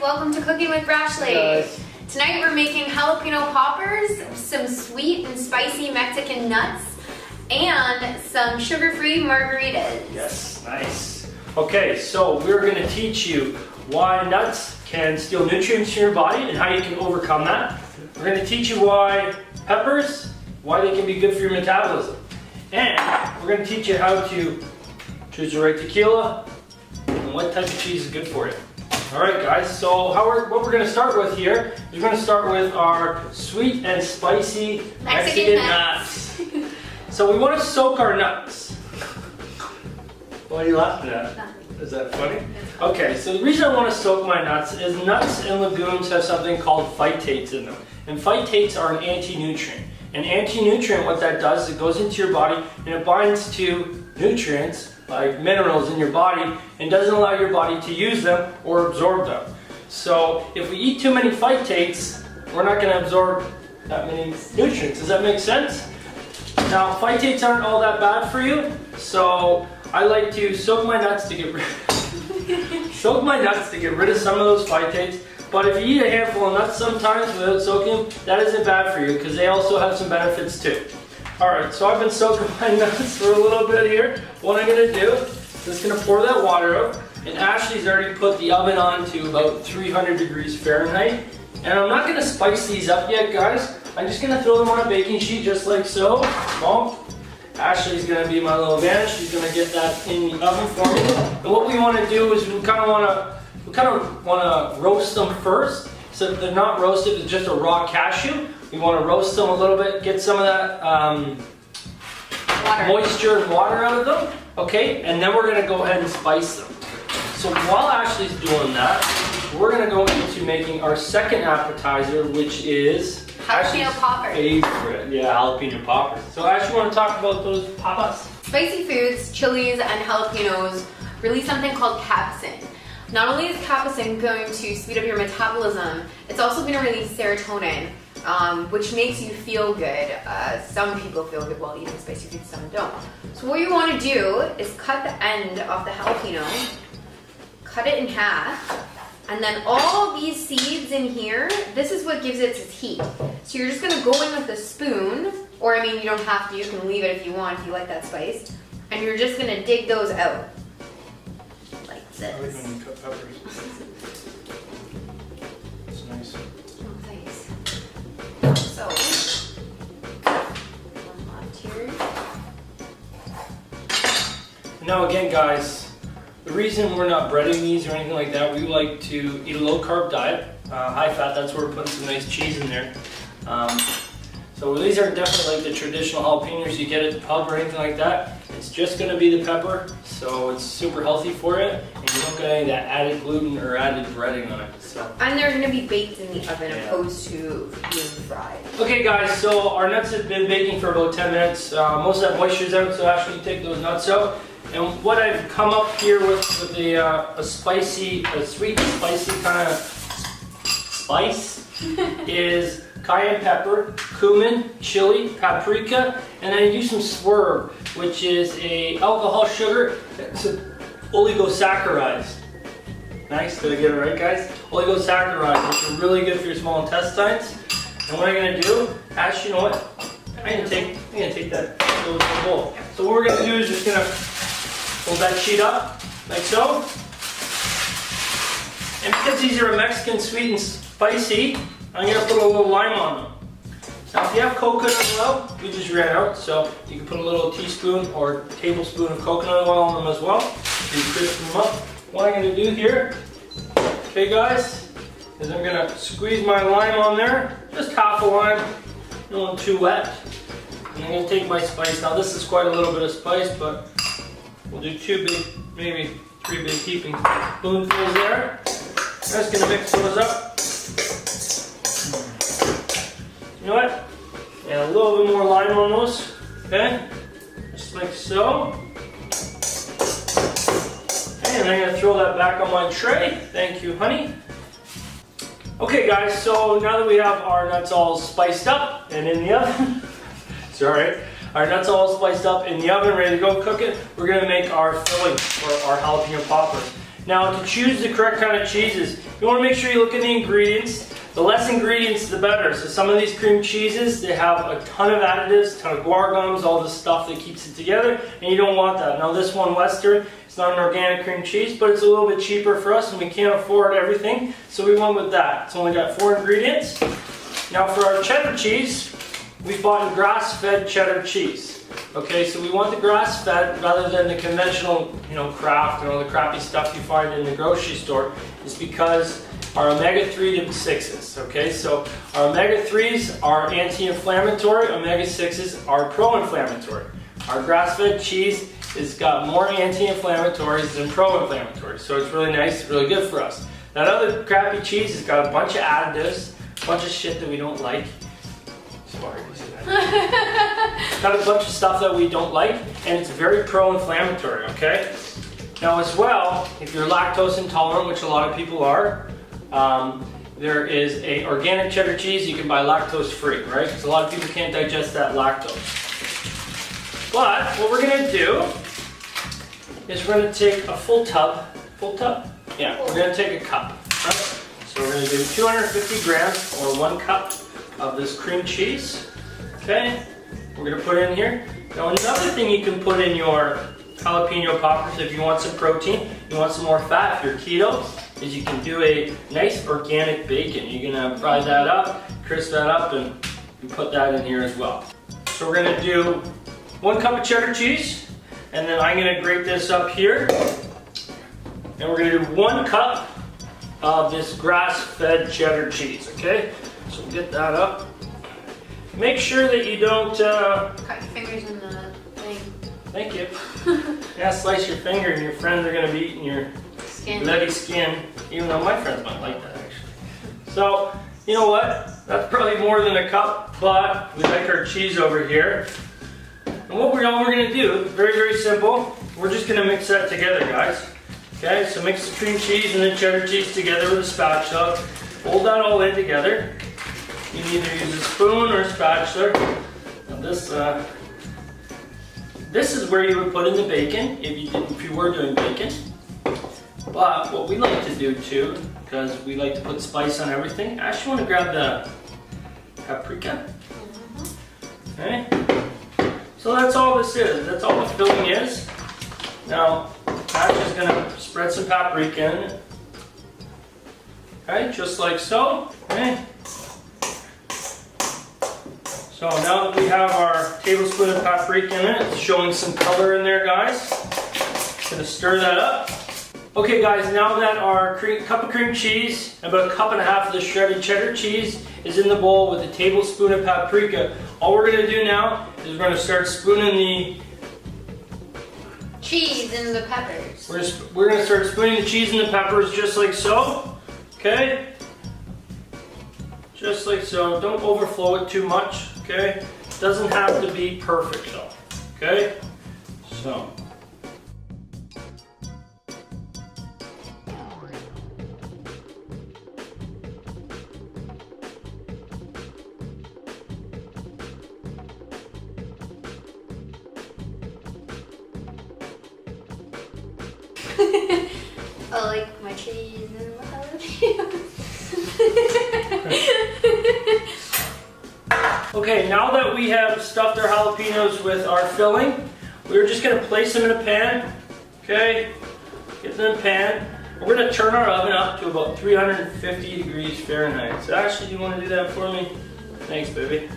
welcome to Cooking with Brashley. Yes. Tonight we're making jalapeno poppers, some sweet and spicy Mexican nuts, and some sugar-free margaritas. Yes, nice. Okay, so we're going to teach you why nuts can steal nutrients from your body and how you can overcome that. We're going to teach you why peppers, why they can be good for your metabolism. And we're going to teach you how to choose the right tequila and what type of cheese is good for you. Alright guys, so what we're going to start with here is we're going to start with our sweet and spicy Mexican nuts. So we want to soak our nuts. What are you laughing at? Is that funny? Okay, so the reason I want to soak my nuts is nuts and legumes have something called phytates in them. And phytates are an anti-nutrient. An anti-nutrient, what that does is it goes into your body and it binds to nutrients like minerals in your body and doesn't allow your body to use them or absorb them. So if we eat too many phytates, we're not going to absorb that many nutrients. Does that make sense? Now, phytates aren't all that bad for you, so I like to soak my nuts to get rid of some of those phytates. But if you eat a handful of nuts sometimes without soaking them, that isn't bad for you because they also have some benefits too. Alright, so I've been soaking my nuts for a little bit here. What I'm going to do is just going to pour that water out. And Ashley's already put the oven on to about 300 degrees Fahrenheit. And I'm not going to spice these up yet, guys. I'm just going to throw them on a baking sheet just like so. Boom. Ashley's going to be my little advantage. She's going to get that in the oven for me. And what we want to do is we kind of want to roast them first. So if they're not roasted, it's just a raw cashew. We want to roast them a little bit, get some of that moisture and water out of them. Okay, and then we're going to go ahead and spice them. So while Ashley's doing that, we're going to go into making our second appetizer, which is Jalapeno poppers. Favorite. Yeah, jalapeno poppers. So Ashley, you want to talk about those papas? Spicy foods, chilies, and jalapenos release something called capsaicin. Not only is capsaicin going to speed up your metabolism, it's also going to release serotonin, which makes you feel good. Some people feel good while eating spicy foods, some don't. So what you want to do is cut the end of the jalapeno, cut it in half, and then all these seeds in here, this is what gives it its heat. So you're just going to go in with a spoon, or I mean you don't have to, you can leave it if you want, if you like that spice, and you're just going to dig those out. Like this. I like when you cut peppers. It's nice. Oh, thanks. So, one left here. Now again, guys, the reason we're not breading these or anything like that, we like to eat a low carb diet, high fat. That's where we're putting some nice cheese in there. So these are definitely like the traditional jalapenos you get at the pub or anything like that. It's just going to be the pepper, so it's super healthy for you, and you don't get any of that added gluten or added breading on it. So. And they're going to be baked in the oven opposed to being fried. Okay guys, so our nuts have been baking for about 10 minutes. Most of that moisture's out, so Ashley, take those nuts out. And what I've come up here with a sweet and spicy kind of spice is cayenne pepper, cumin, chili, paprika, and then I do some swerve, which is a alcohol sugar. It's oligosaccharides. Nice, did I get it right, guys? Oligosaccharides, which are really good for your small intestines. And what I'm gonna do, Ash, you know what? I'm gonna take that bowl. So what we're gonna do is just gonna hold that sheet up, like so. And because these are a Mexican sweet and spicy, I'm going to put a little lime on them. Now if you have coconut oil, we just ran out, so you can put a little teaspoon or tablespoon of coconut oil on them as well. You crisp them up. What I'm going to do here, okay guys, is I'm going to squeeze my lime on there, just half a lime, not too wet. And I'm going to take my spice. Now this is quite a little bit of spice, but we'll do 2 big, maybe 3 big heaping spoonfuls there. I'm just going to mix those up. You know what? And a little bit more lime on those. Okay? Just like so. And I'm going to throw that back on my tray. Thank you, honey. Okay, guys, so now that we have our nuts all spiced up and in the oven, sorry, our nuts all spiced up in the oven, ready to go cook it, we're going to make our filling for our jalapeno poppers. Now, to choose the correct kind of cheeses, you want to make sure you look at the ingredients. The less ingredients, the better. So some of these cream cheeses, they have a ton of additives, a ton of guar gums, all the stuff that keeps it together, and you don't want that. Now this one, Western, it's not an organic cream cheese, but it's a little bit cheaper for us, and we can't afford everything, so we went with that. It's only got 4 ingredients. Now for our cheddar cheese, we bought grass-fed cheddar cheese. Okay, so we want the grass-fed rather than the conventional, Kraft and all the crappy stuff you find in the grocery store. Is because our omega-3 to 6s. Okay, so our omega-3s are anti-inflammatory, omega-6s are pro-inflammatory. Our grass-fed cheese has got more anti-inflammatories than pro-inflammatory, so it's really nice, it's really good for us. That other crappy cheese has got a bunch of additives, a bunch of shit that we don't like. Sorry, got a bunch of stuff that we don't like, and it's very pro-inflammatory, okay? Now as well, if you're lactose intolerant, which a lot of people are, there is a organic cheddar cheese you can buy lactose free, right? Because a lot of people can't digest that lactose. But what we're gonna do is we're gonna take a full tub. Yeah, we're gonna take a cup. Right? So we're gonna do 250 grams or 1 cup of this cream cheese. Okay, we're gonna put in here. Now another thing you can put in your jalapeno poppers if you want some protein, you want some more fat, if you're keto, is you can do a nice organic bacon. You're gonna fry that up, crisp that up, and put that in here as well. So we're gonna do 1 cup of cheddar cheese, and then I'm gonna grate this up here. And we're gonna do 1 cup of this grass-fed cheddar cheese, okay? So we'll get that up. Make sure that you don't... Cut your fingers in the thing. Thank you. Yeah, slice your finger and your friends are gonna be eating your bloody skin, even though my friends might like that actually. So, you know what? That's probably more than a cup, but we like our cheese over here. And what we're gonna do, very, very simple, we're just gonna mix that together, guys. Okay, so mix the cream cheese and the cheddar cheese together with a spatula. Fold that all in together. You can either use a spoon or a spatula. Now this is where you would put in the bacon if you were doing bacon. But what we like to do too, because we like to put spice on everything, I actually want to grab the paprika. Okay. So that's all this is. That's all the filling is. Now, Ash is going to spread some paprika in it. Okay, just like so. Okay. So now that we have our tablespoon of paprika in it, it's showing some color in there, guys. Going to stir that up. Okay, guys, now that our cup of cream cheese, about 1.5 cups of the shredded cheddar cheese is in the bowl with a tablespoon of paprika, all we're going to do now is we're going to start spooning the cheese and the peppers. We're going to start spooning the cheese and the peppers just like so. Okay? Just like so. Don't overflow it too much. Okay? Doesn't have to be perfect though. Okay? So. I like my cheese and my jalapenos. Okay, now that we have stuffed our jalapenos with our filling, we're just going to place them in a pan. Okay, get them in a pan. We're going to turn our oven up to about 350 degrees Fahrenheit. So actually, do you want to do that for me? Thanks, baby.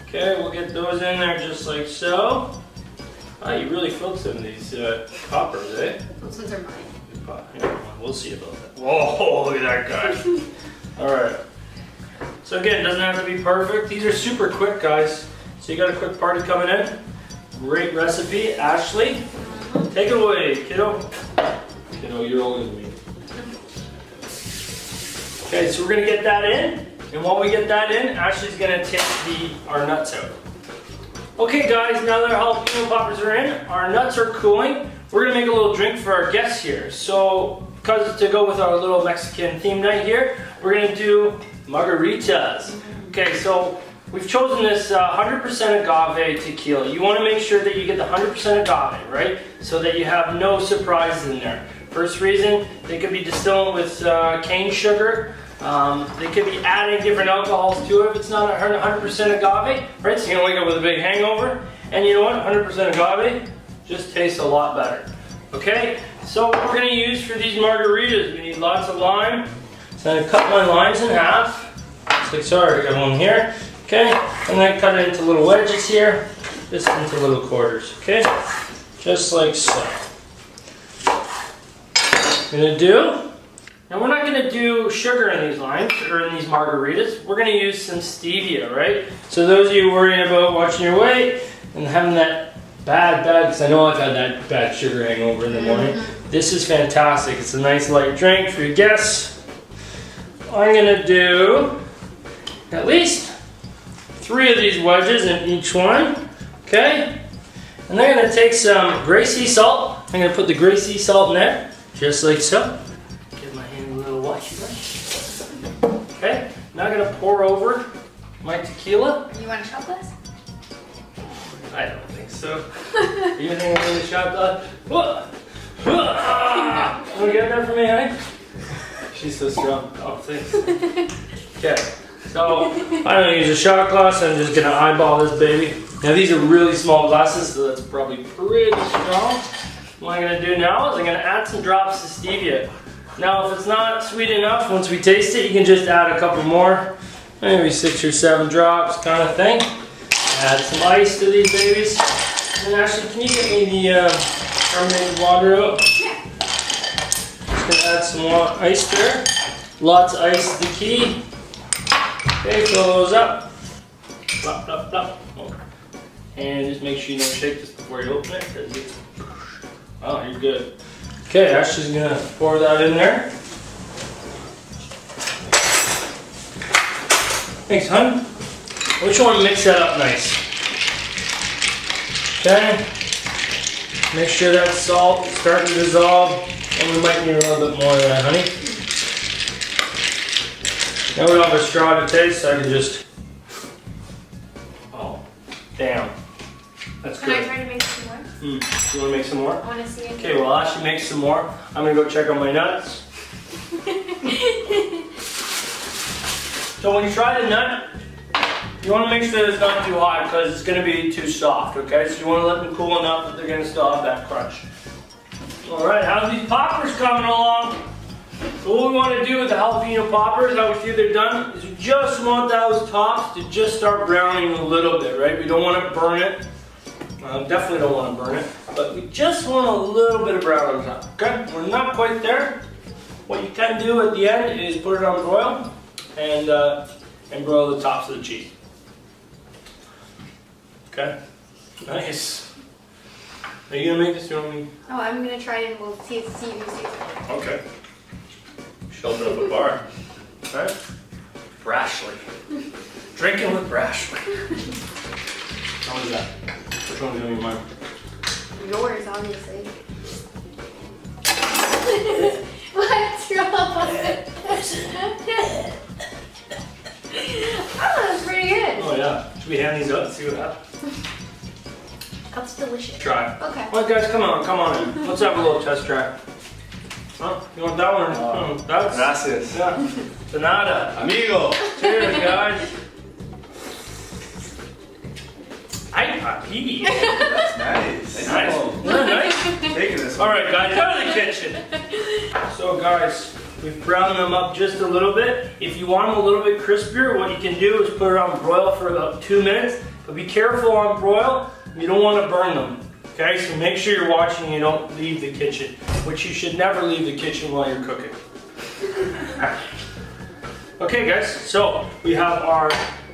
Okay, we'll get those in there just like so. Oh, you really filled some of these poppers, eh? Those ones are mine. Yeah, we'll see about that. Whoa, look at that guy. Alright. So again, it doesn't have to be perfect. These are super quick, guys. So you got a quick party coming in. Great recipe. Ashley, take it away, kiddo. Kiddo, you're older than me. Okay, so we're going to get that in. And while we get that in, Ashley's going to take our nuts out. Okay guys, now that our jalapeno poppers are in, our nuts are cooling, we're going to make a little drink for our guests here. So, because to go with our little Mexican theme night here, we're going to do Margaritas. Okay, so we've chosen this 100% agave tequila. You want to make sure that you get the 100% agave, right? So that you have no surprises in there. First reason, they could be distilling with cane sugar. They could be adding different alcohols to it if it's not 100% agave, right? So you're gonna wake up with a big hangover. And you know what? 100% agave just tastes a lot better. Okay? So what we're gonna use for these margaritas, we need lots of lime. So I'm gonna cut my limes in half. Just like so, I got one here. Okay? And then cut it into little wedges here. This into little quarters. Okay? Just like so. Gonna do. Now we're not gonna do sugar in these limes or in these margaritas. We're gonna use some stevia, right? So those of you worrying about watching your weight and having that bad, because I know I've had that bad sugar hangover in the morning. This is fantastic. It's a nice light drink for your guests. I'm gonna do at least 3 of these wedges in each one, okay? And then I'm gonna take some gray sea salt. I'm gonna put the gray sea salt in there, just like so. Give my hand a little washy. Okay, now I'm gonna pour over my tequila. You want a shot glass? I don't think so. You think I'm gonna shot glass? Want to get that for me, honey? She's so strong. Oh, thanks. Okay, so I don't use a shot glass. I'm just gonna eyeball this baby. Now these are really small glasses, so that's probably pretty strong. What I'm gonna do now is I'm gonna add some drops of stevia. Now, if it's not sweet enough, once we taste it, you can just add a couple more, maybe 6 or 7 drops, kind of thing. Add some ice to these babies. And Ashley, can you get me the carbonated water out? Yeah. Just gonna add some more ice there. Lots of ice is the key. Okay, fill those up. Plop, plop, plop. And just make sure you don't shake this before you open it, because it's... Oh, you're good. Okay, Ashley's gonna pour that in there. Thanks, hon. We just want to mix that up nice. Okay. Make sure that salt is starting to dissolve, and we might need a little bit more of that, honey. Now we don't have a straw to taste, so I can just... Oh, damn. That's good. Can I try to make some more? You want to make some more? I want to see it. Okay, well, Ashley makes some more. I'm going to go check on my nuts. So when you try the nut, you want to make sure that it's not too hot because it's going to be too soft, okay? So you want to let them cool enough that they're going to still have that crunch. Alright, how's these poppers coming along? So what we want to do with the jalapeno poppers, how we see they're done, is we just want those tops to just start browning a little bit, right? We don't want to burn it. Definitely don't want to burn it, but we just want a little bit of brown on top, okay? We're not quite there. What you can do at the end is put it on broil and broil the tops of the cheese. Okay, nice. Are you gonna make this? You want me? Oh, I'm gonna try it and we'll see who sees it. Okay. She'll open up a bar. Alright. Brashley. Drinking with Brashley. How was that? Which one's gonna be mine? Yours, obviously. What's wrong? Oh, that's pretty good. Oh yeah. Should we hand these up and see what happens? That's delicious. Try. Okay. Well, guys, come on in. Let's have a little test try. Huh? You want that one? That's Gracias. yeah. Sonata. Amigo. Cheers, guys. Ay, papi. That's nice. Nice. Isn't that nice? Taking this All one. right, guys, out of the kitchen. So, guys, we've browned them up just a little bit. If you want them a little bit crispier, what you can do is put it on broil for about 2 minutes. But be careful on broil. You don't want to burn them. Okay, so make sure you're watching and you don't leave the kitchen, which you should never leave the kitchen while you're cooking. Okay, guys, so we have our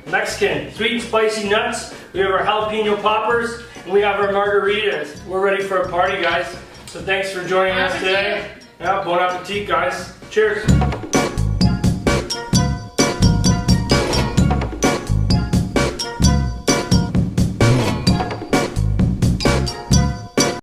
Mexican sweet and spicy nuts, we have our jalapeno poppers, and we have our margaritas. We're ready for a party, guys. So thanks for joining us today. Yeah, bon appetit, guys. Cheers.